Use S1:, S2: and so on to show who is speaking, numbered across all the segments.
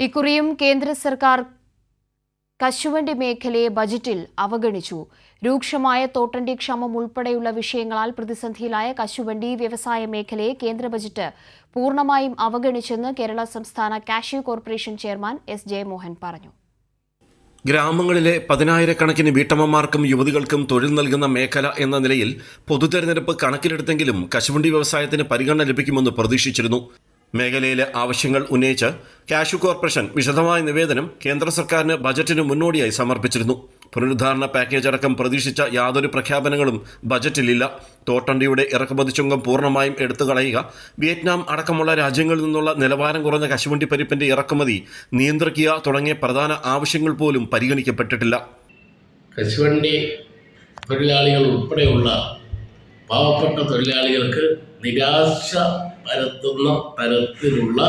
S1: ഇക്കുറിയും കേന്ദ്ര സർക്കാർ കശുവണ്ടി മേഖലയെ ബജറ്റിൽ അവഗണിച്ചു. രൂക്ഷമായ തോട്ടണ്ടി ക്ഷാമം ഉൾപ്പെടെയുള്ള വിഷയങ്ങളാൽ പ്രതിസന്ധിയിലായ കശുവണ്ടി വ്യവസായ മേഖലയെ കേന്ദ്ര ബജറ്റ് പൂർണ്ണമായും അവഗണിച്ചെന്ന് കേരള സംസ്ഥാന cashew corporation chairman S Jayamohan പറഞ്ഞു.
S2: ഗ്രാമങ്ങളിലെ 10,000-കണക്കിന് വീട്ടമ്മമാർക്കും യുവതികൾക്കും തൊഴിൽ നൽകുന്ന മേഖല എന്ന നിലയിൽ പൊതുതെരഞ്ഞെടുപ്പ് കണക്കിലെടുത്തെങ്കിലും കശുവണ്ടി വ്യവസായത്തിന് പരിഗണന ലഭിക്കുമെന്ന് പ്രതീക്ഷിച്ചിരുന്നു. മേഖലയിലെ ആവശ്യങ്ങൾ ഉന്നയിച്ച് കാഷ്യൂ കോർപ്പറേഷൻ വിശദമായ നിവേദനം കേന്ദ്ര സർക്കാരിന് ബജറ്റിന് മുന്നോടിയായി സമർപ്പിച്ചിരുന്നു. പുനരുദ്ധാരണ പാക്കേജ് അടക്കം പ്രതീക്ഷിച്ച യാതൊരു പ്രഖ്യാപനങ്ങളും ബജറ്റിലില്ല. തോട്ടണ്ടിയുടെ ഇറക്കുമതി ചുങ്കം പൂർണ്ണമായും എടുത്തുകളയുക, വിയറ്റ്നാം അടക്കമുള്ള രാജ്യങ്ങളിൽ നിന്നുള്ള നിലവാരം കുറഞ്ഞ കശുവണ്ടി പരിപ്പിന്റെ ഇറക്കുമതി നിയന്ത്രിക്കുക തുടങ്ങിയ പ്രധാന ആവശ്യങ്ങൾ പോലും പരിഗണിക്കപ്പെട്ടിട്ടില്ല.
S3: കശുവണ്ടി തൊഴിലാളികൾ ഉൾപ്പെടെയുള്ള പാവപ്പെട്ട തൊഴിലാളികൾക്ക് നിരാശ പരത്തുന്ന തരത്തിലുള്ള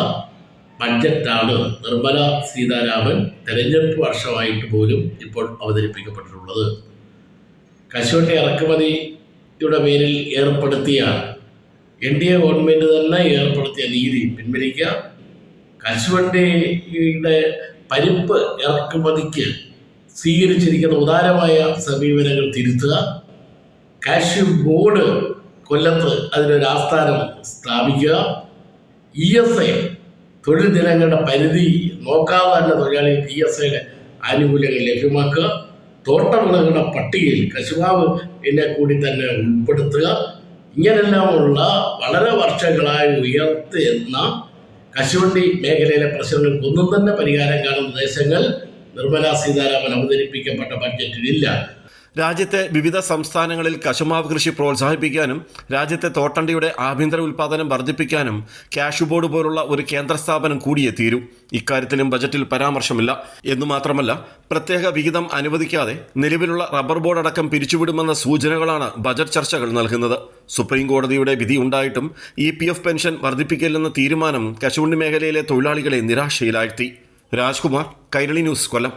S3: ബഡ്ജറ്റാണ് നിർമ്മല സീതാരാമൻ തെരഞ്ഞെടുപ്പ് വർഷമായിട്ട് പോലും ഇപ്പോൾ അവതരിപ്പിക്കപ്പെട്ടിട്ടുള്ളത്. കശുവണ്ടി ഇറക്കുമതിയുടെ പേരിൽ ഏർപ്പെടുത്തിയ NDA ഗവൺമെൻറ് തന്നെ ഏർപ്പെടുത്തിയ നീതി പിൻവലിക്കുക, കശുവണ്ടിയുടെ പരിപ്പ് ഇറക്കുമതിക്ക് സ്വീകരിച്ചിരിക്കുന്ന ഉദാരമായ സമീപനങ്ങൾ തിരുത്തുക, കാഷ്യൂ ബോർഡ് കൊല്ലത്ത് അതിനൊരു ആസ്ഥാനം സ്ഥാപിക്കുക, ESI തൊഴിൽ ദിനങ്ങളുടെ പരിധി നോക്കാതെ തന്നെ തൊഴിലാളികൾക്ക് ESIയുടെ ആനുകൂല്യങ്ങൾ ലഭ്യമാക്കുക, തോട്ടവിളകളുടെ പട്ടികയിൽ കശുമാവ് എന്നെ കൂടി തന്നെ ഉൾപ്പെടുത്തുക, ഇങ്ങനെല്ലാമുള്ള വളരെ വർഷങ്ങളായി ഉയർത്തുന്ന കശുവണ്ടി മേഖലയിലെ പ്രശ്നങ്ങൾക്കൊന്നും തന്നെ പരിഹാരം കാണുന്ന നിർദ്ദേശങ്ങൾ നിർമ്മല സീതാരാമൻ അവതരിപ്പിക്കപ്പെട്ട ബഡ്ജറ്റിലില്ല.
S2: രാജ്യത്തെ വിവിധ സംസ്ഥാനങ്ങളിൽ കശുമാവ് കൃഷി പ്രോത്സാഹിപ്പിക്കാനും രാജ്യത്തെ തോട്ടണ്ടിയുടെ ആഭ്യന്തര ഉൽപ്പാദനം വർദ്ധിപ്പിക്കാനും കാഷ്യൂ ബോർഡ് പോലുള്ള ഒരു കേന്ദ്ര സ്ഥാപനം കൂടിയേ തീരൂ. ഇക്കാര്യത്തിലും ബജറ്റിൽ പരാമർശമില്ല. എന്നുമാത്രമല്ല, പ്രത്യേക വിഹിതം അനുവദിക്കാതെ നിലവിലുള്ള റബ്ബർ ബോർഡ് അടക്കം പിരിച്ചുവിടുമെന്ന സൂചനകളാണ് ബജറ്റ് ചർച്ചകൾ നൽകുന്നത്. സുപ്രീം കോടതിയുടെ വിധി ഉണ്ടായിട്ടും EPF പെൻഷൻ വർദ്ധിപ്പിക്കില്ലെന്ന തീരുമാനം കശുവണ്ടി മേഖലയിലെ തൊഴിലാളികളെ നിരാശയിലാഴ്ത്തി. രാജ്കുമാർ, കൈരളി ന്യൂസ്, കൊല്ലം.